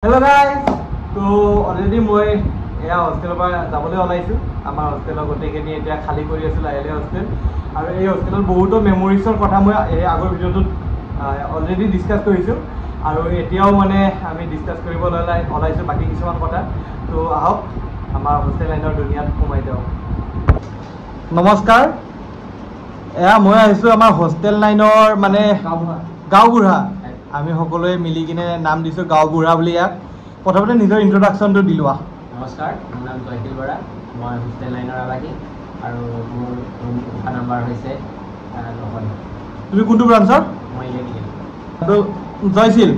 Hello guys, so already moi eya hostel ba jabole olaisu amar hostel gote keni eta khali kori asil aile hostel aru ei hostelor bohuto memories or kotha moi ei agor video tu already discuss korisu aru etiao mane ami discuss koribo olaisu baki kichuman kotha to ahok amar hostel lainor duniyat kumai deo namaskar eya moi aisu amar hostel lainor mane gaobuঢ়া আমি সকলোৱে মিলি কিনে নাম দিছো গাওবুঢ়া বুলি ইয়াক প্ৰথমতে নিজৰ ইন্ট্ৰোডাকচনটো দিলোৱা নমস্কাৰ মোৰ নাম জয়শীল বৰা মই হোষ্টেল লাইনৰ আবাসী আৰু মোৰ ৰুম নাম্বাৰ হৈছে 9 তুমি কোনটো ব্ৰাঞ্চৰ মই ইলেক্ট্ৰিকেল তো জয়শীল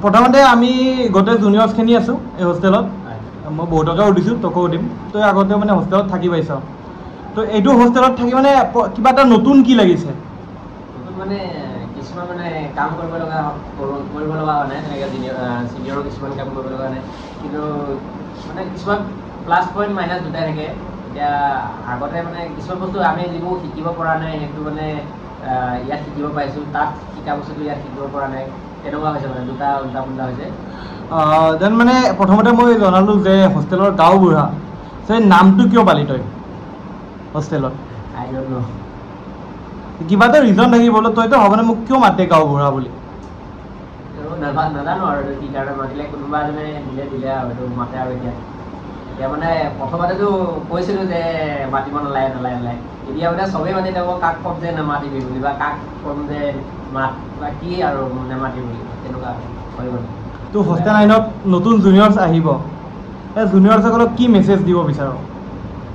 প্ৰথমতে আমি গতে জুনিয়ৰ্স খিনি আছো এই হোষ্টেলত মই বহুতকে উদিছো তকো উদিম তো আগতে মানে হোষ্টেলত থাকি পাইছ তো এইটো হোষ্টেলত থাকি মানে কিবা এটা নতুন কি লাগিছে মানে কিছুমান মানে কাম কৰিব লগা নাই তেনেকৈ চিনিয়ৰৰ কিছুমান কাম কৰিব লগা নাই কিন্তু মানে কিছুমান প্লাছ পইণ্ট মাইনাছ দুটাই থাকে এতিয়া আগতে মানে কিছুমান বস্তু আমি যিবোৰ শিকিব পৰা নাই সেইটো মানে ইয়াত শিকিব পাইছোঁ তাত শিকা বস্তুটো ইয়াত শিকিব পৰা নাই তেনেকুৱা হৈছে মানে দুটা উল্টা পুল্টা হৈছে দেন মানে প্ৰথমতে মই জনালো যে হোষ্টেলৰ গাওবুঢ়া সেই নামটো কিয় পালি তই হোষ্টেলত আই ডোন্ট নো কিবা এটা ৰিজন থাকিব তইতো হ'বনে মোক কিয় মাতে গাওবুঢ়া বুলি নাজানো আৰু কি কাৰণে মাতিলে কোনোবা এজনে দিলে আৰু এইটো মাতে আৰু এতিয়া মানে প্ৰথমতেতো কৈছিলোঁ যে মাতিব নালাগে এতিয়া মানে চবেই মাতি যাব কাক ক'ম যে নামাতিবি বুলি বা কাক ক'ম যে মাত বা কি আৰু নামাতি বুলি তেনেকুৱা হৈ গ'ল তো হোষ্টেল লাইনত নতুন জুনিয়ৰ্ছ আহিব এই জুনিয়ৰ্ছসকলক কি মেছেজ দিব বিচাৰ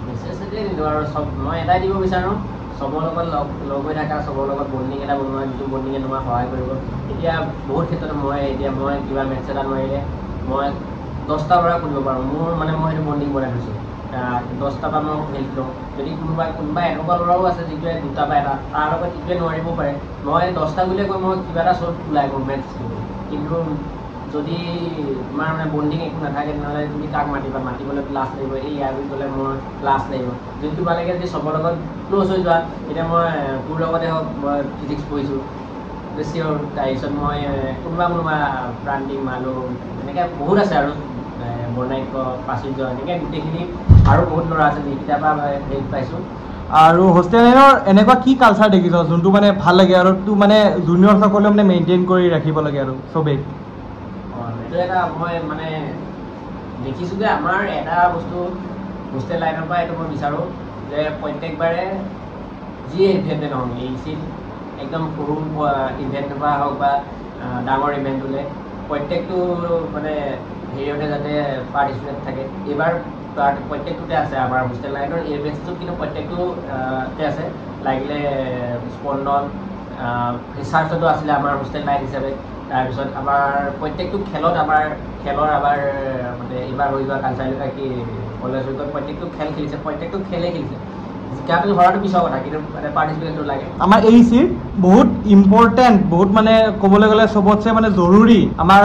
মেছেজ এটাই নিদিওঁ আৰু চব মই এটাই দিব বিচাৰোঁ চবৰ লগত লগ হৈ থকা চবৰ লগত বণ্ডিং এটা বনোৱা যিটো বণ্ডিঙে তোমাক সহায় কৰিব এতিয়া বহুত ক্ষেত্ৰত মই কিবা মেটচ এটা নোৱাৰিলে মই 10টাৰ পৰা কৰিব পাৰোঁ মোৰ মানে মই সেইটো বণ্ডিং বনাই থৈছোঁ 10টাৰ পৰা মই হেল্প লওঁ যদি কোনোবা এনেকুৱা ল'ৰাও আছে যিটোৱে 2টা বা এটা তাৰ লগত ইটোৱে নোৱাৰিব পাৰে মই 10টা বুলিয়ে কৈ মই কিবা এটা চ'ল্ভ ওলাই গ'ল মেটচ কিন্তু যদি তোমাৰ মানে বণ্ডিং একো নাথাকে তেনেহ'লে তুমি কাক মাতিবলৈ লাজ লাগিব এই ইয়াৰ বুলি ক'লে মোৰ লাজ লাগিব যদি তোমালোকে যদি চবৰ লগত ক্ল'জ হৈ যোৱা এতিয়া মই তোৰ লগতে হওক মই ফিজিক্স পঢ়িছোঁ চিয়'ৰ তাৰপিছত মই কোনোবা প্ৰান্তিক মালু এনেকৈ বহুত আছে আৰু বৰ্ণাঢ্য প্ৰাচুৰ্য এনেকৈ গোটেইখিনি আৰু বহুত ল'ৰা আছে যিকেইটাৰ পৰা হেল্প পাইছোঁ আৰু হোষ্টেল লাইনৰ এনেকুৱা কি কালচাৰ দেখিছ যোনটো মানে ভাল লাগে আৰু তোৰ মানে জুনিয়ৰসকলে মানে মেইনটেইন কৰি ৰাখিব লাগে আৰু চবেই এইটো এটা মই মানে দেখিছোঁ যে আমাৰ এটা বস্তু হোষ্টেল লাইনৰ পৰা এইটো মই বিচাৰোঁ যে প্ৰত্যেকবাৰে যিয়ে ইভেণ্টে নহওক এই একদম সৰু ইভেণ্টৰ পৰা হওক বা ডাঙৰ ইভেণ্ট হ'লে প্ৰত্যেকটো মানে হেৰিয়তে যাতে পাৰ্টিচিপেট থাকে এইবাৰ প্ৰত্যেকটোতে আছে আমাৰ হোষ্টেল লাইনৰ এই বেচটোত কিন্তু প্ৰত্যেকটোতে আছে লাগিলে স্পন্দন ৰিচাৰ্চতো আছিলে আমাৰ হোষ্টেল লাইন হিচাপে তাৰপিছত আমাৰ প্ৰত্যেকটো খেলৰ আমাৰ মানে এইবাৰ হৈ যোৱা কালচাৰেল কি কলেজ হৈ গ'ল প্ৰত্যেকটো খেল খেলিছে প্ৰত্যেকটো খেলেই খেলিছে জিকাটো ধৰাটো পিছৰ কথা কিন্তু মানে পাৰ্টিচিপেটটো লাগে আমাৰ এইচিৰ বহুত ইম্পৰ্টেণ্ট বহুত মানে ক'বলৈ গ'লে চবতছে মানে জৰুৰী আমাৰ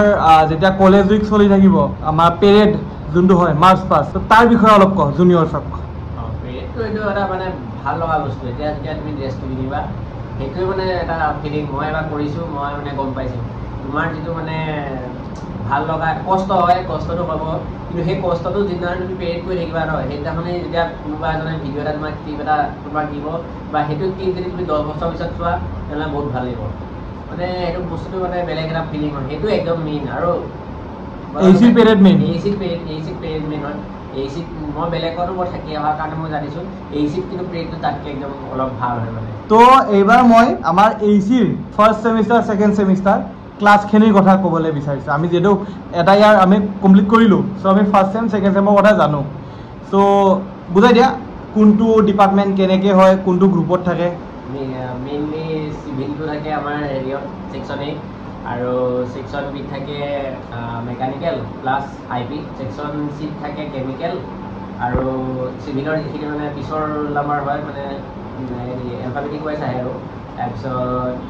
যেতিয়া কলেজ উইক চলি থাকিব আমাৰ পেৰেড যোনটো হয় মাৰ্চ পাষ্ট তাৰ বিষয়ে অলপ কওঁ জুনিয়ৰ্ছক পেৰেডটো এইটো এটা মানে ভাল লগা বস্তু এতিয়া যেতিয়া তুমি ড্ৰেছটো পিন্ধিবা সেইটোৱে মানে এটা ফিলিং মই এবাৰ কৰিছোঁ মই মানে গম পাইছোঁ তোমাৰ যিটো মানে ভাল লগা কষ্ট হয় কষ্টটো হ'ব কিন্তু সেই কষ্টটো যিদিনা তুমি পেৰেড কৰি থাকিবা নহয় সেইদিনাখনে যেতিয়া কোনোবা এজনে ভিডিঅ' এটা তোমাক ক্লিপ এটা তোমাক দিব বা সেইটো ক্লিপ যদি তুমি 10 বছৰ পিছত চোৱা তেনেহ'লে বহুত ভাল লাগিব মানে সেইটো বস্তুটো মানে বেলেগ এটা ফিলিং হয় সেইটো একদম মেইন আৰু এচিৰ পেৰেড মেইন হয় এচিত মই বেলেগতো মই থাকি অহাৰ কাৰণে মই জানিছোঁ এচিত কিন্তু পেৰেডটো তাতকৈ একদম অলপ ভাল হয় মানে তো এইবাৰ মই আমাৰ এচিৰ ফাৰ্ষ্ট ছেমিষ্টাৰ ছেকেণ্ড ছেমিষ্টাৰ ক্লাছখিনিৰ কথা ক'বলৈ বিচাৰিছোঁ আমি যিহেতু এটা ইয়াৰ আমি কমপ্লিট কৰিলোঁ চ' আমি ফাৰ্ষ্ট ছেম ছেকেণ্ড ছেমৰ কথা জানো চ' বুজাই দিয়া কোনটো ডিপাৰ্টমেণ্ট কেনেকৈ হয় কোনটো গ্ৰুপত থাকে মেইনলি চিভিলটো থাকে আমাৰ হেৰিয়ত ছেকশ্যন এ আৰু ছেকশ্যন বি থাকে মেকানিকেল প্লাছ আই পি ছেকশ্যন চিত থাকে কেমিকেল আৰু চিভিলৰ যিখিনি মানে পিছৰ নাম্বাৰ হয় মানে হেৰি এলফাবেটিক ৱাইজ আহে আৰু তাৰপিছত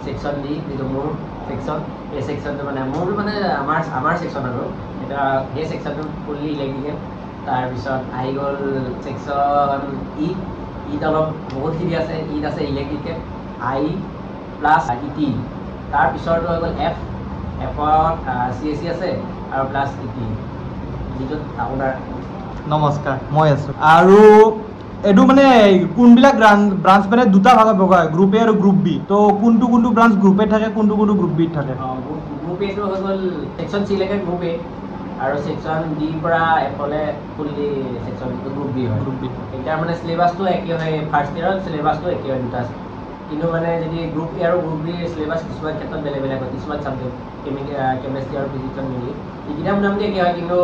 ছেকশ্যন ডি যিটো মোৰ ছেকশ্যন এই ছেকশ্যনটো মানে মোৰ মানে আমাৰ ছেকশ্যন আৰু এতিয়া সেই ছেকশ্যনটো ফুল্লি ইলেক্ট্ৰিকেল তাৰপিছত আহি গ'ল ছেকশ্যন ইত অলপ বহুতখিনি আছে ইত আছে ইলেক্ট্ৰিকেল আই প্লাছ ই টি তাৰপিছৰটো হৈ গ'ল এফত CSE আছে আৰু প্লাছ যিটোত আপোনাৰ নমস্কাৰ মই আছোঁ আৰু এইটো মানে কোনবিলাক ব্ৰাঞ্চ মানে দুটা ভাগত ভগা হয় গ্ৰুপ এ আৰু গ্ৰুপ বি তো কোনটো ব্ৰাঞ্চ গ্ৰুপ এ থাকে কোনটো গ্ৰুপ বিত থাকে গ্ৰুপ এটো হৈ গ'ল ছেকশ্যন চি লৈকে গ্ৰুপ এ আৰু ছেকশ্যন ডিৰ পৰা এফালে ফুললি ছেকশ্যন গ্ৰুপ বি হয় গ্ৰুপ বি এতিয়া মানে চিলেবাছটো একেই হয় ফাৰ্ষ্ট ইয়েৰত চিলেবাছটো একেই হয় দুটা কিন্তু মানে যদি গ্ৰুপ এ আৰু গ্ৰুপ বিৰ চিলেবাছ কিছুমান ক্ষেত্ৰত বেলেগ বেলেগ হয় কিছুমান ছাবজেক্ট কেমেষ্ট্ৰি আৰু ফিজিক্সত মিলি এইকেইটা মোটামুটি একেই হয় কিন্তু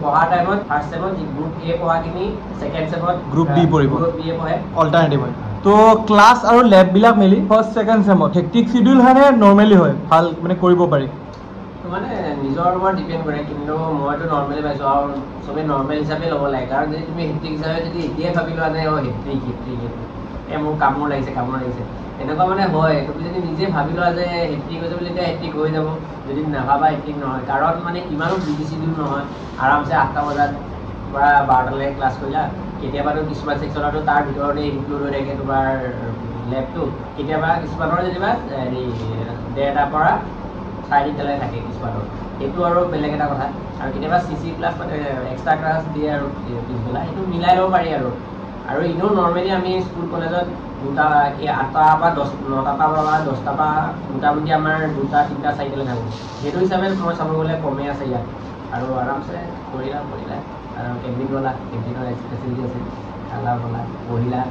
পঢ়াৰ টাইমত ফাৰ্ষ্ট ছেমত গ্ৰুপ এ পঢ়াখিনি ছেকেণ্ড ছেমত গ্ৰুপ বি পঢ়িব গ্ৰুপ বি এ পঢ়ে অল্টাৰনেটিভ হয় তো ক্লাছ আৰু লেববিলাক মিলি ফাৰ্ষ্ট ছেকেণ্ড ছেমত হেক্টিক চিডিউল হয়নে নৰ্মেলি হয় ভাল মানে কৰিব পাৰি মানে নিজৰ ওপৰত ডিপেণ্ড কৰে কিন্তু মইতো নৰ্মেলি পাইছোঁ আৰু চবেই নৰ্মেল হিচাপে ল'ব লাগে কাৰণ যদি তুমি হেক্টিক হিচাপে যদি এতিয়াই ভাবি লোৱা যে হেক্টিক মোৰ কামোৰ লাগিছে এনেকুৱা মানে হয় তুমি যদি নিজে ভাবি লোৱা যে হেক্টিক হৈছে বুলি এতিয়া হেক্টিক হৈ যাব যদি নাভাবা হেক্টিক নহয় কাৰণ মানে ইমানো বিজি চিডিউল নহয় আৰামছে 8টা বজাৰ পৰা 12টালৈকে ক্লাছ কৰিলা কেতিয়াবাতো কিছুমান ছেকশ্যনতো তাৰ ভিতৰতে ইনক্লুড হৈ থাকে তোমাৰ লেবটো কেতিয়াবা কিছুমানৰ যেনিবা হেৰি 1:30টাৰ পৰা 4:30টালৈকে থাকে কিছুমানৰ সেইটো আৰু বেলেগ এটা কথা আৰু কেতিয়াবা চি ক্লাছ মানে এক্সট্ৰা ক্লাছ দিয়ে আৰু পিছবেলা সেইটো মিলাই ল'ব পাৰি আৰু এনেও নৰ্মেলি আমি স্কুল কলেজত 8টাৰ পৰা 9টাৰ পৰা 10টাৰ পৰা মোটামুটি আমাৰ 2টা 3টা 4টালৈ থাকোঁ সেইটো হিচাপে মই চাব গ'লে কমেই আছে ইয়াত আৰু আৰামছে কৰিলা আৰু কেণ্টিন গ'লা কেণ্টিনৰ ফেচিলিটি আছে খালা বলা পঢ়িলা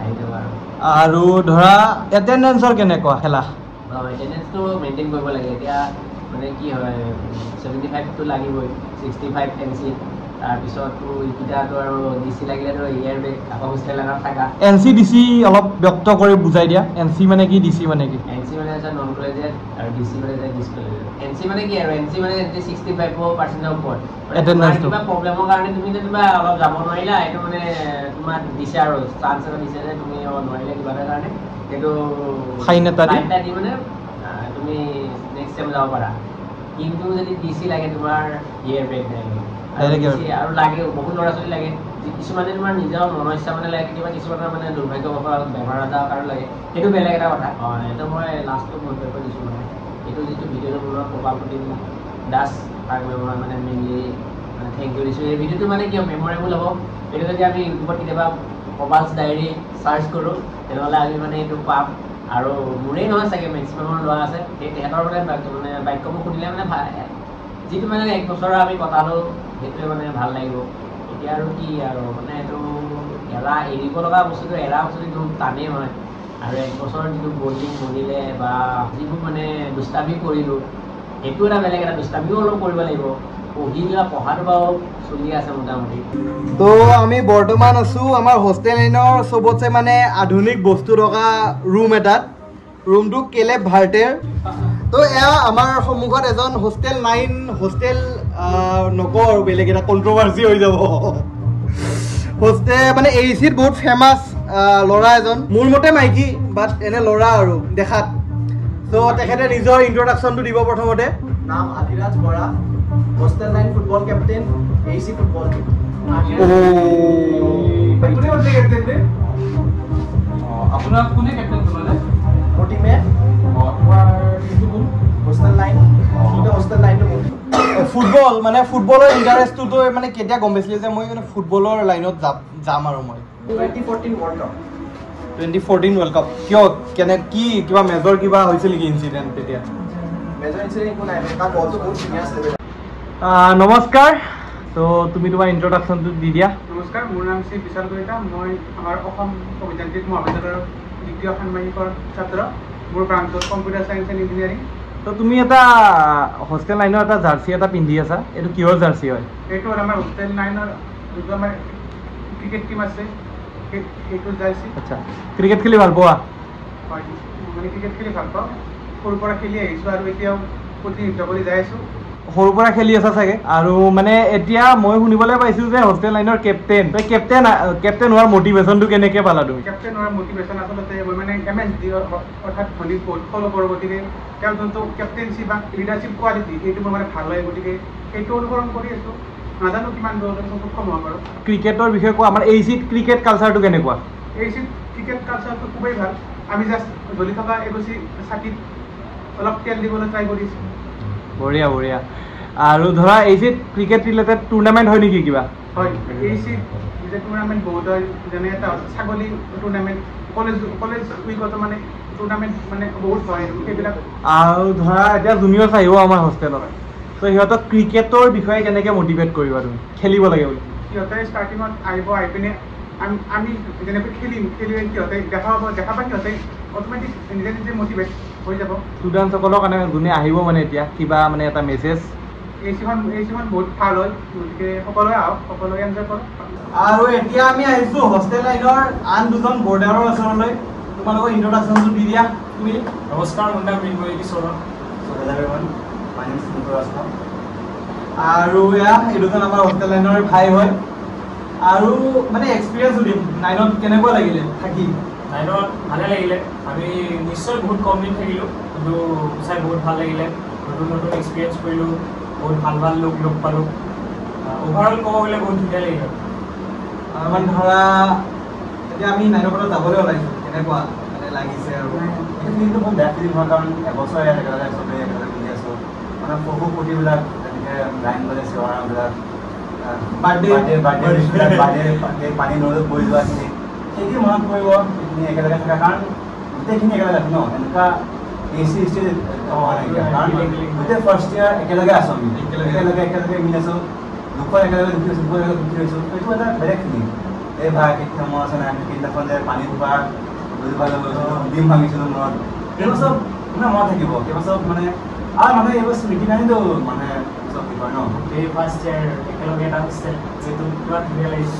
আহি যাব আৰু ধৰা এটেণ্ডেঞ্চৰ কেনেকুৱা খেলা এটেণ্ডেঞ্চটো মেইনটেইন কৰিব লাগে এতিয়া মানে কি হয় 75টো লাগিবই 65 NC তাৰপিছততো এইকেইটাতো আৰু DC লাগিলেতো ইয়াৰ বেগ আকৌ হোষ্টেল এটাত থাকা NC DC অলপ ব্যক্ত কৰি বুজাই দিয়া NC মানে কি DC মানে কি NC মানে আছে নন কলেজিয়েট আৰু DC মানে আছে ডিছকলেজিয়েট NC মানে কি আৰু NC মানে 65% ওপৰত এটেণ্ডেঞ্চটো কিবা প্ৰব্লেমৰ কাৰণে তুমি যেনিবা অলপ যাব নোৱাৰিলা এইটো মানে তোমাক দিছে আৰু চান্স এটা দিছে যে তুমি নোৱাৰিলে কিবা এটা কাৰণে সেইটো ফাইন এটা দি মানে তুমি নেক্সট টাইম যাব পাৰা কিন্তু যদি DC লাগে তোমাৰ ইয়াৰ বেগ লাগে আৰু লাগে বহুত ল'ৰা ছোৱালী লাগে কিছুমানে তোমাৰ নিজৰ মনৰ ইচ্ছা মানে লাগে কেতিয়াবা কিছুমানৰ মানে দুৰ্ভাগ্যবশতঃ বেমাৰ আজাৰৰ কাৰণে লাগে সেইটো বেলেগ এটা কথা এইটো মই লাষ্টটো মন্তব্য দিছোঁ মানে এইটো যিটো ভিডিঅ'টো বনোৱা প্ৰভাৱপ্ৰতিম দাস তাক মই মানে মেইনলি মানে থেংক ইউ দিছোঁ এই ভিডিঅ'টো মানে কিয় মেমৰেবল হ'ব এইটো যদি আমি ইউটিউবত কেতিয়াবা প্ৰবালছ ডায়েৰী চাৰ্চ কৰোঁ তেনেহ'লে আমি মানে এইটো পাম আৰু মোৰেই নহয় চাগে মেক্সিমামৰ ল'ৰা আছে সেই তেহেঁতৰ মানে বাক্যবোৰ শুনিলে মানে যিটো মানে 1 বছৰ আমি কটালোঁ সেইটোৱে মানে ভাল লাগিব এতিয়া আৰু কি আৰু মানে এইটো এৰিব লগা বস্তুটো বস্তুটো টানেই হয় আৰু 1 বছৰ যিটো বল্ডিং বনিলে বা যিবোৰ মানে দুষ্টামি কৰিলোঁ সেইটো এটা বেলেগ এটা দুষ্টামিও অলপ কৰিব লাগিব পঢ়াটো বাৰু চলি আছে মোটামুটি তো আমি বৰ্তমান আছোঁ আমাৰ হোষ্টেল লাইনৰ চবতছে মানে আধুনিক বস্তু থকা ৰুম এটাত ৰুমটো কেলেব ভাৰ্টেৰ তো এয়া আমাৰ সন্মুখত এজন হোষ্টেল নকওঁ আৰু বেলেগ এটা কণ্ট্ৰভাৰ্চি হৈ যাব হোষ্টেল মানে ACত বহুত ফেমাছ ল'ৰা এজন মোৰ মতে মাইকী বাট এনে ল'ৰা আৰু দেখাত তো তেখেতে নিজৰ ইন্ট্ৰডাকশ্যনটো দিব প্ৰথমতে নাম Adhiraj Bora hostel line football captain AC football team আপোনাৰ কোনে কেপ্টেইন বনালে মোৰ টিমে তোমাৰ টিমটো কোন হোষ্টেল লাইন কিন্তু হোষ্টেল লাইনটো ফুটবল মানে ফুটবলৰ ইণ্টাৰেষ্টটো মানে কেতিয়া গম পাইছিলে যে মই মানে ফুটবলৰ লাইনত যাম আৰু মই 2014 ৱৰ্ল্ড কাপ 2014 ৱৰ্ল্ড কাপ কি কিবা মেজৰ কিবা হৈছিল নেকি ইনচিডেণ্ট তেতিয়া মেজৰ ইনচিডেণ্ট একো নাই তাৰ বলটো বহুত ধুনীয়া আছিলে নমস্কাৰ তো তুমি তোমাৰ ইন্ট্ৰডাকশ্যনটো দি দিয়া নমস্কাৰ মোৰ নাম শ্ৰী বিশাল কলিতা মই আমাৰ অসম অভিযান্ত্ৰিক মহাবিদ্যালয়ৰ দ্বিতীয় ষান্মাসিকৰ ছাত্ৰ মোৰ ব্ৰাঞ্চত কম্পিউটাৰ চায়েন্স এণ্ড ইঞ্জিনিয়াৰিং তো তুমি এটা হোষ্টেল লাইনৰ এটা জাৰ্চি এটা পিন্ধি আছা এইটো কিহৰ জাৰ্চি হয় এইটো হ'ল আমাৰ হোষ্টেল লাইনৰ যিটো আমাৰ ক্ৰিকেট টীম আছে সেইটো জাৰ্চি আচ্ছা ক্ৰিকেট খেলি ভাল পোৱা হয় মানে ক্ৰিকেট খেলি ভাল পাওঁ সৰুৰ পৰা খেলি আহিছোঁ আৰু এতিয়াও প্ৰতিনিধিত্ব কৰি যাই আছোঁ সৰুৰ পৰা খেলি আছা চাগে আৰু মানে এতিয়া মই শুনিবলৈ পাইছোঁ যে হোষ্টেল লাইনৰ কেপ্টেইন হোৱাৰ মটিভেশ্যনটো কেনেকৈ পালা তুমি কেপ্টেইন হোৱাৰ মটিভেশ্যন আচলতে মই মানে MSD অৰ্থাৎ ধোনী বহুত ফ'ল' কৰোঁ গতিকে তেওঁৰ যোনটো কেপ্টেইনশ্বিপ বা লিডাৰশ্বিপ কোৱালিটি সেইটো মোৰ মানে ভাল লাগে গতিকে সেইটো অনুসৰণ কৰি আছোঁ নাজানো কিমান দূৰলৈ সক্ষম হ'ব পাৰোঁ ক্ৰিকেটৰ বিষয়ে কোৱা আমাৰ ACত ক্ৰিকেট কালচাৰটো কেনেকুৱা ACত ক্ৰিকেট কালচাৰটো খুবেই ভাল আমি জাষ্ট জ্বলি থকা এগছি চাকিত অলপ তেল দিবলৈ ট্ৰাই কৰিছোঁ বঢ়িয়া আৰু ধৰা এইচিত ক্ৰিকেট ৰিলেটেড টুৰ্ণামেণ্ট হয় নেকি কিবা হয় AC যে টুৰ্ণামেণ্ট বহুত হয় যেনে এটা ছাগলী টুৰ্ণামেণ্ট কলেজ উইকতো মানে টুৰ্ণামেণ্ট মানে বহুত হয় সেইবিলাক আৰু ধৰা এতিয়া জুনিয়ৰ্ছ আহিব আমাৰ হোষ্টেলত ত' সিহঁতক ক্ৰিকেটৰ বিষয়ে কেনেকৈ মটিভেট কৰিবা তুমি খেলিব লাগে বুলি সিহঁতে ষ্টাৰ্টিঙত আহিব আহি পিনে আমি যেনেকৈ খেলিলে সিহঁতে দেখা পাই সিহঁতে অট'মেটিক নিজে নিজে মটিভেট হৈ যাব ষ্টুডেণ্টসকলৰ কাৰণে যোনে আহিব মানে এতিয়া কিবা মানে এটা মেছেজ AC খন বহুত ভাল হয় গতিকে সকলোৱে আহক সকলোৱে এনজয় কৰক আৰু এতিয়া আমি আহিছোঁ হোষ্টেল লাইনৰ আন দুজন বৰ্ডাৰৰ ওচৰলৈ তোমালোকৰ ইন্ট্ৰডাকশ্যনটো দি দিয়া তুমি নমস্কাৰ মোৰ নাম মৃন্ময়ী কিশোৰণ আৰু এয়া এই দুজন আমাৰ হোষ্টেল লাইনৰ ভাই হয় আৰু মানে এক্সপিৰিয়েঞ্চ সুধিম 9ত কেনেকুৱা লাগিলে থাকি 9ত ভালে লাগিলে আমি নিশ্চয় বহুত কম দিন থাকিলোঁ কিন্তু চাই বহুত ভাল লাগিলে নতুন নতুন এক্সপিৰিয়েঞ্চ কৰিলোঁ বহুত ভাল লোক লগ পালোঁ অভাৰঅল ক'ব গ'লে বহুত ধুনীয়া লাগিলে মানে ধৰা এতিয়া আমি 9ৰ পৰা যাবলৈ ওলাইছোঁ কেনেকুৱা মানে লাগিছে আৰু কিন্তু বহুত বেয়া ফিলিং হয় কাৰণ এবছৰ একেলগে চবেই একেলগে মিলি আছোঁ মানে সৰু ফূৰ্তিবিলাক তেনেকৈ গায়ন বাজে চিঞৰাবিলাক বাৰ্থডে পানী নদীত বৈ যোৱাখিনি সেইখিনি মনত পৰিব সেইখিনি একেলগে থকা কাৰণ গোটেইখিনি একেলগে আছোঁ ন এনেকুৱা AC ষ্টেজ কাৰণ গোটেই ফাৰ্ষ্ট ইয়াৰ একেলগে আছোঁ আমি একেলগে মিলি আছোঁ দুখৰ একেলগে দুখী হৈছোঁ দুখৰ একেলগে দুখী হৈছোঁ সেইটো এটা বেলেগ ফিলিং এই ভাই কেতিয়া মনত আছে নাই আমি সেইদিনাখন যে পানী দুবাৰ ডিম ভাঙিছিলোঁ মনত সেইবোৰ চব মানে মনত থাকিব সেইবোৰ চব মানে আৰু মানুহে এইবোৰ স্মৃতি কাৰণেতো মানে চব কি কয় ন এই ফাৰ্ষ্ট ইয়াৰ একেলগে এটা হোষ্টেল যিহেতু কিমান ধুনীয়া লাগিছে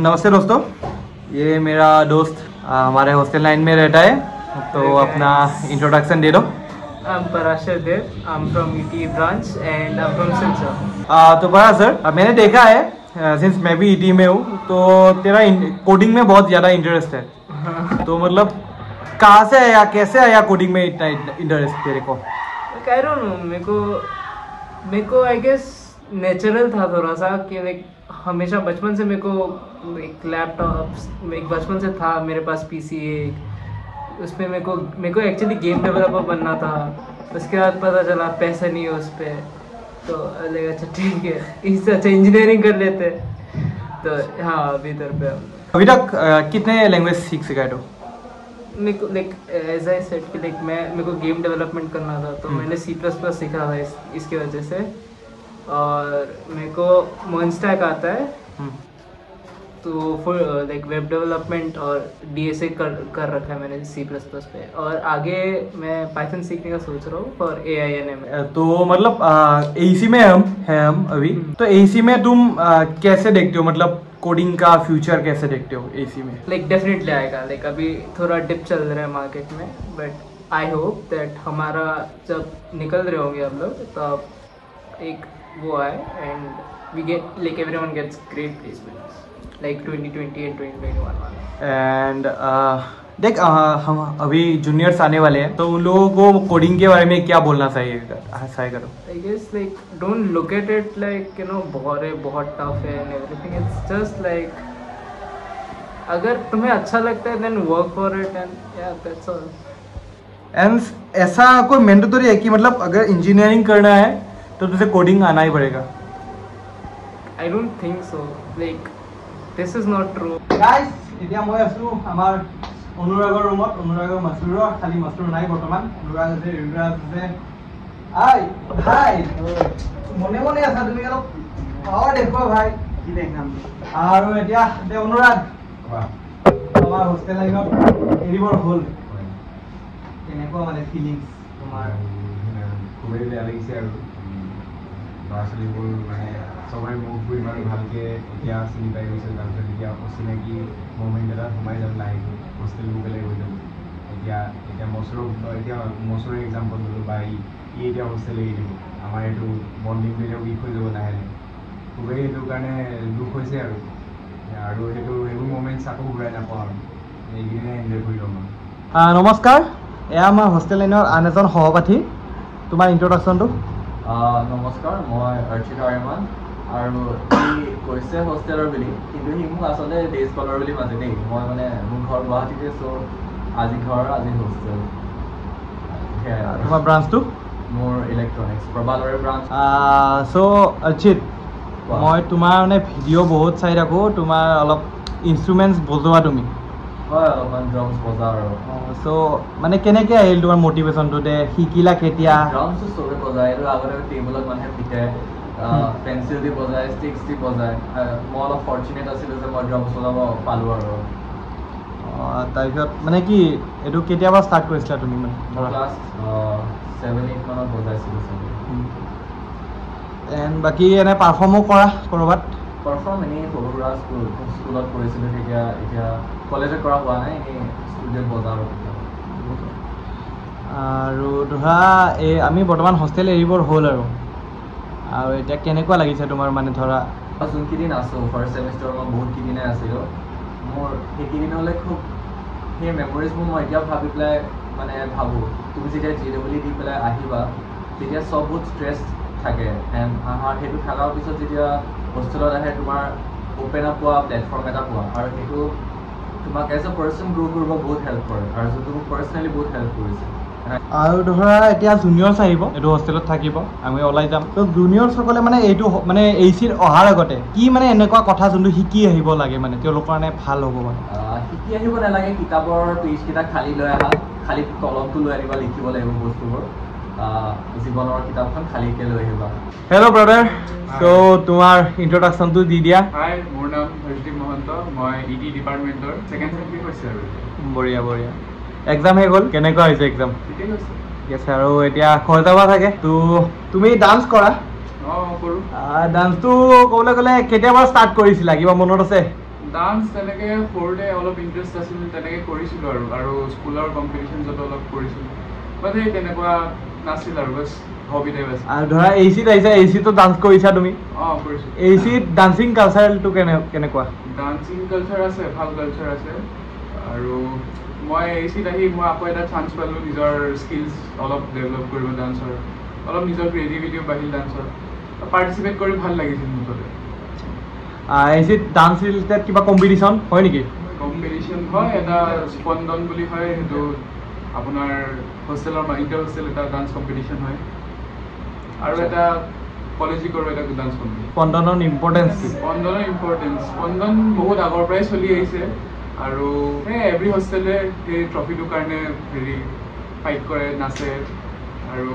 नमस्ते दोस्तों ये मेरा दोस्त हमारे हॉस्टल लाइन में रहता है तो अपना इंट्रोडक्शन दे दो I'm Parashar Dev. I'm from ET branch and I'm from Silchar. तो बड़ा सर मैंने देखा है सिंस मैं भी ईटी में हूँ तो तेरा कोडिंग में बहुत ज़्यादा इंटरेस्ट है तो मतलब कहाँ से आया कैसे आया कोडिंग में इतना इंटरेस्ट तेरे को Like, I don't know. मेरे को I guess नेचुरल था थोड़ा सा कि लाइक हमेशा बचपन से मेरे को एक लैपटॉप एक बचपन से था मेरे पास पीसी एक उसमें मेरे को एक्चुअली गेम डेवलपर बनना था उसके बाद पता चला पैसा नहीं है उस पर तो लगा अच्छा ठीक है इससे अच्छा इंजीनियरिंग कर लेते तो हाँ अभी इधर पे अभी तक कितने लैंग्वेज सीख सका है तो मेरे को लाइक एज आई सेड कि लाइक मेरे को गेम डेवलपमेंट करना था तो मैंने C++ सीखा था इसकी वजह से और मेरे को मोनस्टैक आता है तो फुल लाइक वेब डेवलपमेंट और DSA कर रखा है मैंने C++ पे और आगे मैं पाइथन सीखने का सोच रहा हूँ फॉर AINM तो मतलब एसी में हम अभी तो एसी में तुम कैसे देखते हो मतलब कोडिंग का फ्यूचर कैसे देखते हो एसी में लाइक डेफिनेटली आएगा लाइक अभी थोड़ा डिप चल रहा है मार्केट में बट आई होप दैट हमारा जब निकल रहे होंगे हम लोग तब एक वो आए and we get like everyone gets great placements like 2020 and 2021 वाला एंड देख हम अभी जूनियर्स आने वाले हैं तो उन लोगों को कोडिंग के बारे में क्या बोलना चाहिए करो I guess like don't look at it like you know बहुत टफ है and everything it's just like अगर तुम्हें अच्छा लगता है then work for it and yeah that's all and ऐसा कोई मैंडेटरी है कि मतलब अगर इंजीनियरिंग करना है तो तुझे कोडिंग आना ही पड़ेगा I don't think so like this is not true guys এতিয়া মই আছো আমাৰ অনুৰাগৰ ৰুমত অনুৰাগৰ মাছুৰৰ খালি মাছুৰ নাই বৰ্তমান অনুৰাগ আছে ৰিৰাজ আছে আই ভাই মনে মনে আছা তুমি অলপ পাৱাৰ দেখুৱা ভাই কি দেখাম আৰু এতিয়া দে অনুৰাগ আমাৰ হোষ্টেল লাইনত এৰিবৰ হ'ল কেনেকুৱা মানে ফিলিংছ তোমাৰ খুবেই বেয়া লাগিছে আৰু ল'ৰা ছোৱালীবোৰ মানে চবৰে মুখবোৰ ইমান ভালকৈ এতিয়া চিনি পাই গৈছে তাৰপিছত এতিয়া অচিনাকি মমেণ্ট এটাত সোমাই যাব লাহেকৈ হোষ্টেলবোৰ বেলেগ হৈ যাব এতিয়া মচুৰৰ এক্সাম্পল ল'লোঁ বা ই এতিয়া হোষ্টেল এৰি দিব আমাৰ এইটো বণ্ডিংটো এতিয়া উইক হৈ যাব লাহে লাহে খুবেই সেইটো কাৰণে দুখ হৈছে আৰু সেইবোৰ মমেণ্টছ আকৌ ঘূৰাই নাপাওঁ আৰু এইকেইদিনে এনজয় কৰি ল'ম আৰু নমস্কাৰ এয়া আমাৰ হোষ্টেল লাইনৰ আন এজন সহপাঠী তোমাৰ ইন্ট্ৰডাকশ্যনটো নমস্কাৰ মই অৰ্চিত আৰ্যমান আৰু সি কৈছে হোষ্টেলৰ বুলি কিন্তু সি মোক আচলতে ডে স্কলাৰ বুলি মাতে দেই মই মানে মোৰ ঘৰ গুৱাহাটীতে চ' আজি ঘৰ আজি হোষ্টেল সেয়াই আৰু তোমাৰ ব্ৰাঞ্চটো মোৰ ইলেক্ট্ৰনিক্স প্ৰবালৰে ব্ৰাঞ্চ। চ' অৰ্চিত, মই তোমাৰ মানে ভিডিঅ' বহুত চাই থাকোঁ, তোমাৰ অলপ ইনষ্ট্ৰুমেণ্টছ বজোৱা তুমি। হয়, অলপমান ড্ৰামছ বজাওঁ আৰু। চ' মানে কেনেকৈ আহিল তোমাৰ মটিভেশ্যনটো দে শিকিলা কেতিয়া? ড্ৰামছটো চবে বজায়, এইটো আগতে টেবুলত মানুহে পিটে, পেঞ্চিল দি বজায়, ষ্টিক্স দি বজায়। মই অলপ ফৰ্চুনেট আছিলোঁ যে মই ড্ৰামছ বজাব পালোঁ আৰু। তাৰপিছত মানে কি এইটো কেতিয়াবা ষ্টাৰ্ট কৰিছিলা তুমি? মানে ক্লাছ 7-8 মানত বজাইছিলোঁ চাগে। এণ্ড বাকী এনে পাৰফৰ্মো কৰা ক'ৰবাত? পাৰফৰ্ম এনেই সৰু সুৰা স্কুলত কৰিছিলোঁ তেতিয়া, এতিয়া কলেজত কৰা হোৱা নাই, এনেই ষ্টুডিঅ'ত বজাওঁ। আৰু ধৰা এই আমি বৰ্তমান হোষ্টেল এৰিবৰ হ'ল আৰু এতিয়া কেনেকুৱা লাগিছে তোমাৰ? মানে ধৰা যোনকেইদিন আছোঁ ফাৰ্ষ্ট ছেমিষ্টাৰ মই বহুতকেইদিনে আছিলোঁ, মোৰ সেইকেইদিনলৈ খুব সেই মেমৰিজবোৰ মই এতিয়াও ভাবি পেলাই মানে ভাবোঁ। তুমি যেতিয়া JEE দি পেলাই আহিবা তেতিয়া চব বহুত ষ্ট্ৰেছ থাকে, এণ্ড সেইটো থকাৰ পিছত যেতিয়া হোষ্টেলত আহে তোমাৰ অ'পেন আপ পোৱা প্লেটফৰ্ম এটা পোৱা, আৰু সেইটো তোমাক এজ এ পাৰ্চন গ্ৰ' কৰিব বহুত হেল্প কৰে, আৰু যোনটো মোক পাৰ্চনেলি বহুত হেল্প কৰিছে। আৰু ধৰা এতিয়া জুনিয়ৰ্ছ আহিব, এইটো হোষ্টেলত থাকিব, আমি ওলাই যাম। ত' জুনিয়ৰ্ছসকলে মানে এইটো মানে ACত অহাৰ আগতে কি মানে এনেকুৱা কথা যোনটো শিকি আহিব লাগে, মানে তেওঁলোকৰ কাৰণে ভাল হ'ব? মানে শিকি আহিব নালাগে কিতাপৰ পেজকেইটা খালী লৈ আহা, খালী কলমটো লৈ আনিবা, লিখিব লাগিব বস্তুবোৰ। জীৱনৰ কিতাপখন খালীকৈ লৈ আহিবা। হেল্ল' ব্ৰাদাৰ, চ' তোমাৰ ইন্ট্ৰডাকশ্যনটো দি দিয়া। হাই, মোৰ নাম হৰিদ্বীপ মহন্ত, মই ED ডিপাৰ্টমেণ্টৰ ছেকেণ্ড ছেমিষ্টাৰ হৈছে আৰু। বঢ়িয়া বঢ়িয়া। এক্সাম শেষ হ'ল, কেনেকুৱা হৈছে এক্সাম? ঠিকেই হৈছে। ঠিক আছে, আৰু এতিয়া ঘৰ যাবা থাকে। তো তুমি ডান্স কৰা? কৰোঁ। ডান্সটো ক'বলৈ গ'লে কেতিয়াবা ষ্টাৰ্ট কৰিছিলা, কিবা মনত আছে? ডান্স তেনেকৈ সৰুতে অলপ ইণ্টাৰেষ্ট আছিল, তেনেকৈ কৰিছিলোঁ আৰু স্কুলৰ কম্পিটিশ্যনছত অলপ কৰিছিলোঁ, বাট সেই তেনেকুৱা নাছিল আৰু বাছ হবি টাইপ আছিল। আৰু ধৰা ACত আহিছা, ACতো ডান্স কৰিছা তুমি? কৰিছোঁ। ACত ডান্সিং কালচাৰটো কেনেকুৱা? ডান্সিং কালচাৰ আছে, ভাল কালচাৰ আছে, আৰু মই ACত আহি মই আকৌ এটা চান্স পালোঁ নিজৰ স্কিলছ অলপ ডেভেলপ কৰিব ডান্সৰ, অলপ নিজৰ ক্ৰিয়েটিভিটিও বাঢ়িল ডান্সৰ, পাৰ্টিচিপেট কৰি ভাল লাগিছিল মুঠতে। ACত ডান্স ৰিলেটেড কিবা কম্পিটিশ্যন হয় নেকি? কম্পিটিশ্যন হয়, এটা স্পন্দন বুলি হয়, সেইটো আপোনাৰ হোষ্টেলৰ ইণ্টাৰ হোষ্টেল এটা ডান্স কম্পিটিশ্যন হয়, আৰু এটা কলেজী কৰোঁ এটা ডান্স কম্পিটিশ্যন। স্পন্দনৰ ইম্পৰ্টেঞ্চ কি? স্পন্দন বহুত আগৰ পৰাই চলি আহিছে, আৰু সেই এভৰি হোষ্টেলে সেই ট্ৰফিটোৰ কাৰণে ফাইট কৰে, নাচে, আৰু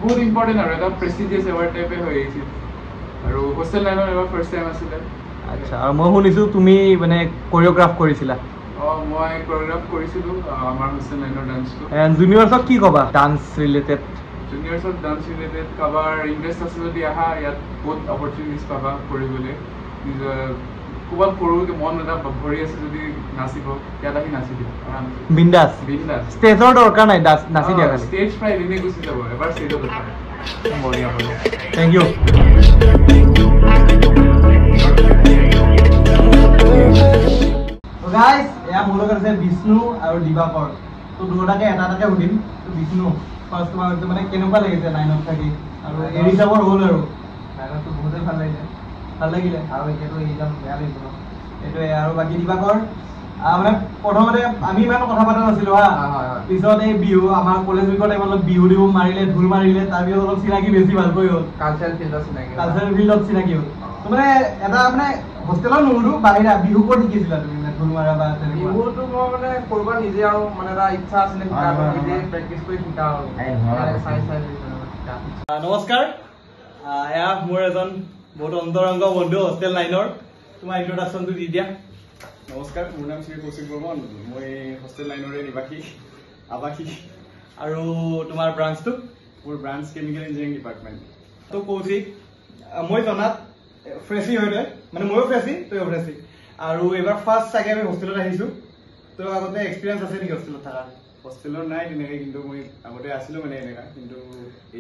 বহুত ইম্পৰ্টেণ্ট আৰু এটা প্ৰেষ্টিজিয়াছ এৱাৰ্ড টাইপে হৈ আহিছিল, আৰু হোষ্টেল লাইনত এবাৰ ফাৰ্ষ্ট টাইম আছিলে। আচ্ছা, আৰু মই শুনিছোঁ তুমি মানে কোৰিঅ'গ্ৰাফ কৰিছিলা? মই কোৰিঅ'গ্ৰাফ কৰিছিলোঁ আমাৰ হোষ্টেল লাইনৰ ডান্সটো। জুনিয়ৰ্ছক কি ক'বা ডান্স ৰিলেটেড? জুনিয়ৰ্ছত ডান্স ৰিলেটেড কাৰোবাৰ ইণ্টাৰেষ্ট আছে যদি আহা, ইয়াত বহুত অপৰচুনিটিজ পাবা কৰিবলৈ। নিজৰ ক'ৰবাত সৰুকৈ মন এটা ভৰি আছে যদি নাচিব, ইয়াত আহি নাচি দিব আৰামছে, বিন্দাছ। ষ্টেজৰ দৰকাৰ নাই, নাচি দিয়া খালি। ষ্টেজ প্ৰায় এনেই গুচি যাব, এবাৰ ষ্টেজত উঠা। বঢ়িয়া বঢ়িয়া, থেংক ইউ। গাইজ, এয়া মোৰ লগত আছে বিষ্ণু আৰু দিবাকৰ। তো দুয়োটাকে এটা এটাকে সুধিম। তো বিষ্ণু, ফাৰ্ষ্ট তোমাৰ মানে কেনেকুৱা লাগিছে 9ত থাকি, আৰু এৰি যাবৰ হ'ল আৰু? 9তটো বহুতেই ভাল লাগিলে, আৰু এতিয়াতো এৰি যাম, বেয়া লাগিব ন। এইটোৱে। আৰু বাকী দিবাকৰ, মানে প্ৰথমতে আমি ইমান কথা পতা নাছিলোঁ হা, পিছত এই বিহু আমাৰ কলেজ উইকৰ টাইমত অলপ বিহু মাৰিলে, ঢোল মাৰিলে, তাৰপিছত অলপ চিনাকি বেছি ভালকৈ হ'ল, কালচাৰেল ফিল্ডত চিনাকি হ'ল। তো মানে এটা মানে হোষ্টেলত নুসুধো, বাহিৰা বিহু ক'ত শিকিছিলা তুমি, মানে ঢোল মাৰা বা তেনেকুৱা? বিহুটো মই মানে সৰুৰ নিজে আৰু মানে এটা ইচ্ছা আছিলে, নিজে প্ৰেক্টিচ কৰি শিকা আৰু নমস্কাৰ, এয়া মোৰ এজন বহুত অন্তৰংগ বন্ধু হোষ্টেল 9ৰ। তোমাৰ ইন্ট্ৰডাকশ্যনটো দি দিয়া। নমস্কাৰ, মোৰ নাম শ্ৰী কৌশিক বৰ্মন, মই হোষ্টেল 9ৰে নিবাসী আৱাসিক। আৰু তোমাৰ ব্ৰাঞ্চটো? মোৰ ব্ৰাঞ্চ কেমিকেল ইঞ্জিনিয়াৰিং ডিপাৰ্টমেণ্ট। তো কৌশিক, মই জনাত ফ্ৰেছি হয় তই, মানে ময়ো ফ্ৰেছি, তইও ফ্ৰেছি, আৰু এইবাৰ ফাৰ্ষ্ট চাগে আমি হোষ্টেলত আহিছোঁ। তোৰ আগতে এক্সপিৰিয়েঞ্চ আছে নেকি হোষ্টেলত থকা? হোষ্টেলত নাই তেনেকৈ, কিন্তু মই আগতে আছিলোঁ মানে এনেকুৱা, কিন্তু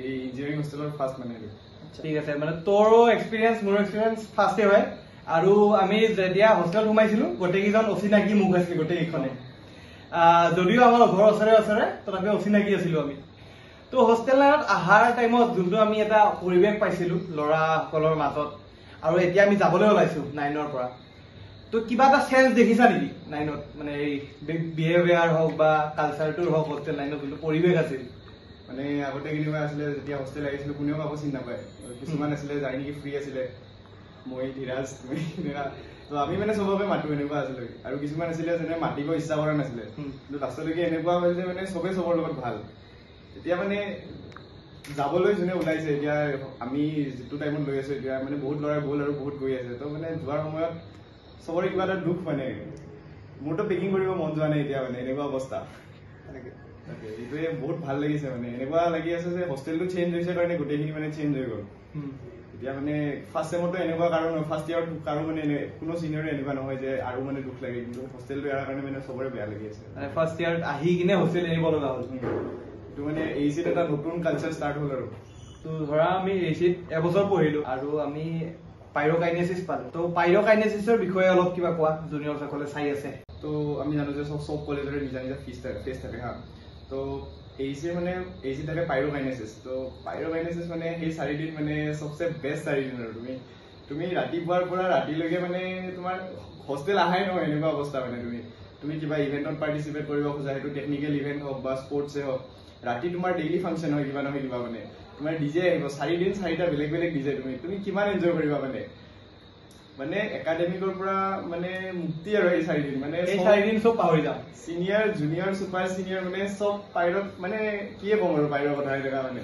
এই ইঞ্জিনিয়াৰিং হোষ্টেলৰ ফাৰ্ষ্ট মানে এইটো। ঠিক আছে, মানে তোৰো এক্সপিৰিয়েঞ্চ মোৰো এক্সপিৰিয়েঞ্চ ফাৰ্ষ্টে হয়। আৰু আমি যেতিয়া হোষ্টেলত সোমাইছিলোঁ গোটেইকেইজন অচিনাকি মুখ আছিলে গোটেইকেইখনে, যদিও আমাৰ ঘৰৰ ওচৰে ওচৰে, তথাপিও অচিনাকি আছিলোঁ আমি। তো হোষ্টেল 9ত অহাৰ টাইমত যোনটো আমি এটা পৰিৱেশ পাইছিলোঁ ল'ৰাসকলৰ মাজত, আৰু এতিয়া আমি যাবলৈ ওলাইছোঁ 9ৰ পৰা, তো কিবা এটা চেঞ্জ দেখিছা নেকি 9ত? মানে এই বিহেভিয়াৰ হওক বা কালচাৰটোৰ হওক, হোষ্টেল 9ত যোনটো পৰিৱেশ আছিল? মানে আগতে কেনেকুৱা আছিলে যেতিয়া হোষ্টেল আহিছিলোঁ কোনেও কাকো চিনি নাপায় কিছুমান আছিলে যাই নেকি ফ্ৰী আছিলে মই ধীৰাজ তুমি এনেকুৱা তো আমি মানে চবকে মাতো এনেকুৱা আছিলে আৰু কিছুমান আছিলে যেনে মাতিব ইচ্ছা কৰা নাছিলে কিন্তু লাষ্টলৈকে এনেকুৱা হ'ল যে মানে চবেই চবৰ লগত ভাল এতিয়া মানে যাবলৈ যোনে ওলাইছে এতিয়া আমি যিটো টাইমত লৈ আছো এতিয়া মানে বহুত ল'ৰা গ'ল আৰু বহুত গৈ আছে তো মানে যোৱাৰ সময়ত চবৰে কিবা এটা দুখ মানে মোৰতো পেকিং কৰিব মন যোৱা নাই এতিয়া মানে এনেকুৱা অৱস্থা এইটোৱে বহুত ভাল লাগিছে মানে এনেকুৱা লাগি আছে যে হোষ্টেলটো চেঞ্জ হৈছে কাৰণে গোটেইখিনি মানে চেঞ্জ হৈ গ'ল এতিয়া মানে ফাৰ্ষ্ট ছেমতো এনেকুৱা কাৰণ ফাৰ্ষ্ট ইয়াৰত কাৰো মানে কোনো চিনিয়ৰে এনেকুৱা নহয় যে আৰু মানে দুখ লাগে কিন্তু হোষ্টেলটো এৰাৰ কাৰণে মানে চবৰে বেয়া লাগি আছে মানে ফাৰ্ষ্ট ইয়াৰত আহি কিনে হোষ্টেল এৰিব লগা হ'ল এইটো মানে এইচিত এটা নতুন কালচাৰ ষ্টাৰ্ট হ'ল আৰু তো ধৰা আমি এইচিত এবছৰ পঢ়িলো আৰু আমি পাইৰকাইনেচিছ পালো তো পাইৰকাইনেচিছৰ বিষয়ে অলপ কিবা কোৱা জুনিয়ৰসকলে চাই আছে তো আমি জানো যে চব কলেজৰে নিজা নিজা ফেজ থাকে হা তো এইচি মানে এইচি থাকে পাইৰকাইনেচিছ তো পাইৰকাইনেচিছ মানে সেই 4 দিন মানে চবচে বেষ্ট 4 দিন আৰু তুমি ৰাতিপুৱাৰ পৰা ৰাতিলৈকে মানে তোমাৰ হোষ্টেল আহাই নহয় এনেকুৱা অৱস্থা মানে তুমি কিবা ইভেণ্টত পাৰ্টিচিপেট কৰিব খোজা সেইটো টেকনিকেল ইভেণ্ট হওক বা স্পৰ্টছে হওক ৰাতি তোমাৰ ডেইলি ফাংচন হয় কিবা নহয় কিবা মানে তোমাৰ ডিজে আহিব 4 দিন 4টা বেলেগ বেলেগ ডিজে তুমি কিমান এনজয় কৰিবা মানে একাডেমিকৰ পৰা মানে মুক্তি আৰু এই 4 দিন মানে এই 4 দিন চব পাহৰি যাম সিনিয়ৰ জুনিয়ৰ সুপাৰ সিনিয়ৰ মানে চব পাইৰত মানে কিয়ে কম আৰু পাইৰৰ কথা এনেকুৱা মানে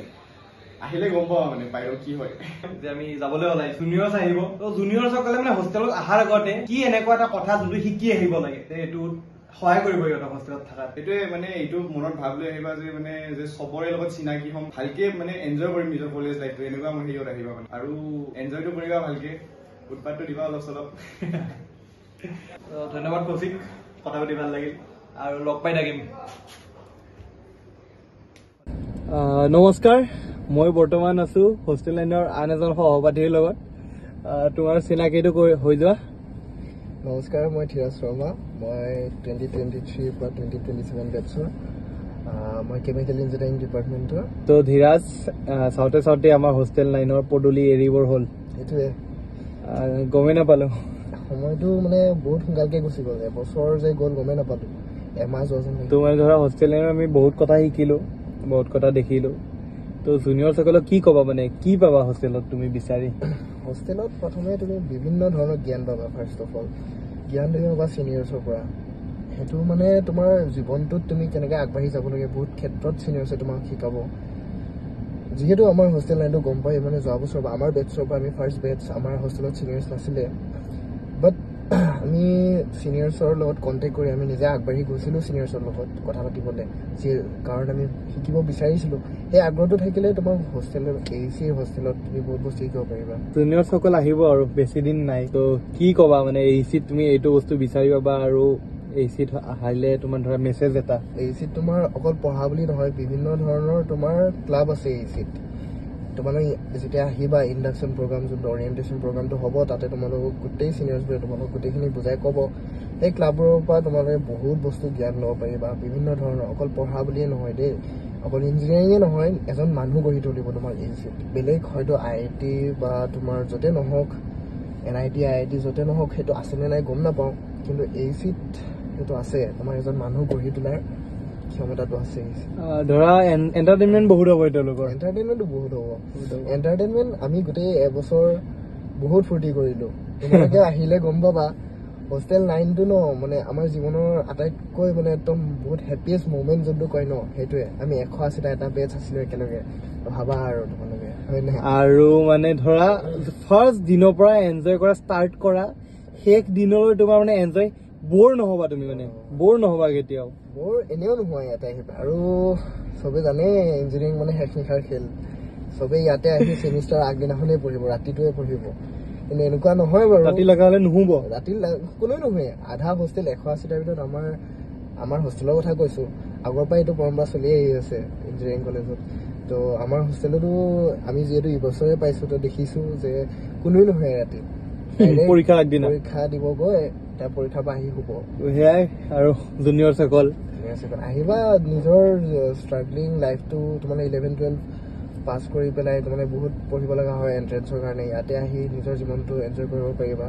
আহিলে গম পাওঁ মানে পাইৰ কি হয় যে আমি যাবলৈ ওলাইছো জুনিয়ৰ্ছ আহিব তো জুনিয়ৰ্ছসকলে মানে হোষ্টেলত অহাৰ আগতে কি এনেকুৱা এটা কথা যোনটো শিকি আহিব লাগে যে এইটো সহায় কৰিব সিহঁতক হোষ্টেলত থকাত এইটোৱে মানে এইটো মনত ভাব লৈ আহিবা যে মানে যে চবৰে লগত চিনাকি হ'ম ভালকে মানে এনজয় কৰিম নিজৰ কলেজ লাইফটো এনেকুৱা মই হেৰিত আহিবা মানে আৰু এনজয়টো কৰিবা ভালকে উৎপাতটো দিবা অলপ চলপ ধন্যবাদ কৌশিক কথা পাতি ভাল লাগিল আৰু লগ পাই থাকিম নমস্কাৰ মই বৰ্তমান আছো হোষ্টেল লাইনৰ আন এজন সহপাঠীৰ লগত তোমাৰ চিনাকিটো হৈ যোৱা নমস্কাৰ মই ধীৰাজ শৰ্মা মই 2023 পৰা 2027 বেটছৰ মই কেমিকেল ইঞ্জিনিয়াৰিং ডিপাৰ্টমেণ্টৰ তো ধীৰাজ চাওঁতে আমাৰ হোষ্টেল লাইনৰ পদূলি এৰিবৰ হ'ল এইটোৱে গমেই নাপালো সময়টো মানে বহুত সোনকালকে গুচি গ'ল এবছৰ যে গ'ল গমেই নাপালো এমাহ যোৱা যেন তোমাৰ ধৰা হোষ্টেল লাইনত আমি বহুত কথা শিকিলো বহুত কথা দেখিলো তো জুনিয়ৰসকলক কি ক'বা মানে কি পাবা হোষ্টেলত তুমি বিচাৰি হোষ্টেলত প্ৰথমে তুমি বিভিন্ন ধৰণৰ জ্ঞান পাবা ফাৰ্ষ্ট অফ অল জ্ঞান তুমি পাবা চিনিয়ৰ্ছৰ পৰা সেইটো মানে তোমাৰ জীৱনটোত তুমি কেনেকৈ আগবাঢ়ি যাব লাগে বহুত ক্ষেত্ৰত চিনিয়ৰ্ছে তোমাক শিকাব যিহেতু আমাৰ হোষ্টেল লাইনটো গম পাই মানে যোৱা বছৰ আমাৰ বেটছৰ পৰা আমি ফাৰ্ষ্ট বেটছ আমাৰ হোষ্টেলত চিনিয়ৰ্ছ নাছিলে বাট আমি চিনিয়ৰ্ছৰ লগত কণ্টেক্ট কৰি আমি নিজে আগবাঢ়ি গৈছিলোঁ চিনিয়ৰ্ছৰ লগত কথা পাতিবলৈ কাৰণ আমি শিকিব বিচাৰিছিলোঁ সেই আগ্ৰহটো থাকিলে তোমাৰ হোষ্টেলত এইচিৰ হোষ্টেলত তুমি বহুত বস্তু শিকিব পাৰিবা জুনিয়ৰ্ছসকল আহিব আৰু বেছি দিন নাই তো কি ক'বা মানে এইচিত তুমি এইটো বস্তু বিচাৰি পাবা আৰু এইচিত আহিলে তোমাৰ ধৰা মেছেজ এটা এইচিত তোমাৰ অকল পঢ়া বুলি নহয় বিভিন্ন ধৰণৰ তোমাৰ ক্লাব আছে এইচিত তোমালোক যেতিয়া আহিবা ইণ্ডাকশ্যন প্ৰগ্ৰাম যোনটো অৰিয়েণ্টেশ্যন প্ৰগ্ৰামটো হ'ব তাতে তোমালোকক গোটেই চিনিয়ৰ্ছবোৰে তোমালোকক গোটেইখিনি বুজাই ক'ব সেই ক্লাববোৰৰ পৰা তোমালোকে বহুত বস্তু জ্ঞান ল'ব পাৰিবা বিভিন্ন ধৰণৰ অকল পঢ়া বুলিয়ে নহয় দেই অকল ইঞ্জিনিয়াৰিঙে নহয় এজন মানুহ গঢ়ি তুলিব তোমাৰ এইচিত বেলেগ হয়তো IIT বা তোমাৰ য'তে নহওক NIT IIT য'তে নহওক সেইটো আছেনে নাই গম নাপাওঁ কিন্তু এইচিত সেইটো আছে তোমাৰ এজন মানুহ গঢ়ি তোলাৰ ক্ষমতাটো আছে ধৰা এণ্টাৰটেইনমেণ্ট বহুত হ'ব তেওঁলোকৰ এণ্টাৰটেইনমেণ্টটো বহুত হ'ব এণ্টাৰটেইনমেণ্ট আমি গোটেই এবছৰ বহুত ফূৰ্তি কৰিলোঁ তোমালোকে আহিলে গম পাবা হোষ্টেল 9টো ন মানে আমাৰ জীৱনৰ আটাইতকৈ মানে একদম বহুত হেপিয়েষ্ট মুমেণ্ট যোনটো কয় ন সেইটোৱে আমি 180টা এটা বেটছ আছিলোঁ একেলগে ভাবা আৰু তোমালোকে হয় নাই আৰু মানে ধৰা ফাৰ্ষ্ট দিনৰ পৰা এনজয় কৰা ষ্টাৰ্ট কৰা শেষ দিনলৈ তোমাৰ মানে এনজয় বৰ নহবা তুমি মানে বৰ নহবা কেতিয়াও বৰ এনেও নোহোৱা ইয়াতে আহিবা আৰু চবে জানে ইঞ্জিনিয়াৰিং মানে শেষ নিশাৰ খেল চবেই ইয়াতে আহি ছেমিষ্টাৰ আগদিনাখনেই পঢ়িব ৰাতিটোৱে পঢ়িব কিন্তু এনেকুৱা নহয় বাৰু ৰাতি লগা হ'লে নহ'ব ৰাতি কোনোৱে নহয় আধা হোষ্টেল 180টাৰ ভিতৰত আমাৰ হোষ্টেলৰ কথা কৈছোঁ আগৰ পৰাই এইটো পৰম্পৰা চলি আহি আছে ইঞ্জিনিয়াৰিং কলেজত তো আমাৰ হোষ্টেলতো আমি যিহেতু এইবছৰে পাইছোঁ তো দেখিছোঁ যে কোনোৱে নহয় ৰাতি পৰীক্ষা আগদিনা পৰীক্ষা দিব গৈ তাৰ পৰীক্ষাৰ পৰা আহি শুব সেয়াই আৰু জুনিয়ৰসকল আহিবা নিজৰ ষ্ট্ৰাগলিং লাইফটো তোমালোকে 11-12 পাছ কৰি পেলাই তোমালোকে বহুত পঢ়িব লগা হয় এণ্ট্ৰেঞ্চৰ কাৰণে ইয়াতে আহি নিজৰ জীৱনটো এনজয় কৰিব পাৰিবা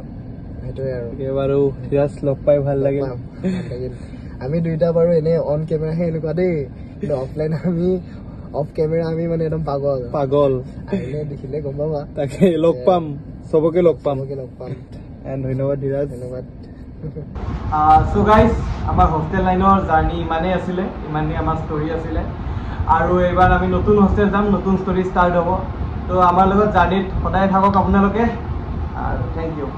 সেইটোৱে আৰু বাৰু জাষ্ট লগ পাই ভাল লাগিল আমি দুইটা বাৰু এনে অন কেমেৰাহে এনেকুৱা দেই কিন্তু অফলাইন আমি অফ কেমেৰা আমি মানে একদম পাগল আহিলে দেখিলে গম পাবা তাকে লগ পাম চবকে লগ পাম ধন্যবাদ ধীৰাজ ধন্যবাদ সো গাইজ আমাৰ হোষ্টেল লাইনৰ জাৰ্ণি ইমানেই আছিলে ইমানেই আমাৰ ষ্টৰি আছিলে আৰু এইবাৰ আমি নতুন হোষ্টেল যাম নতুন ষ্টৰি ষ্টাৰ্ট হ'ব তো আমাৰ লগত জাৰ্ণিত সদায় থাকক আপোনালোকে আৰু থেংক ইউ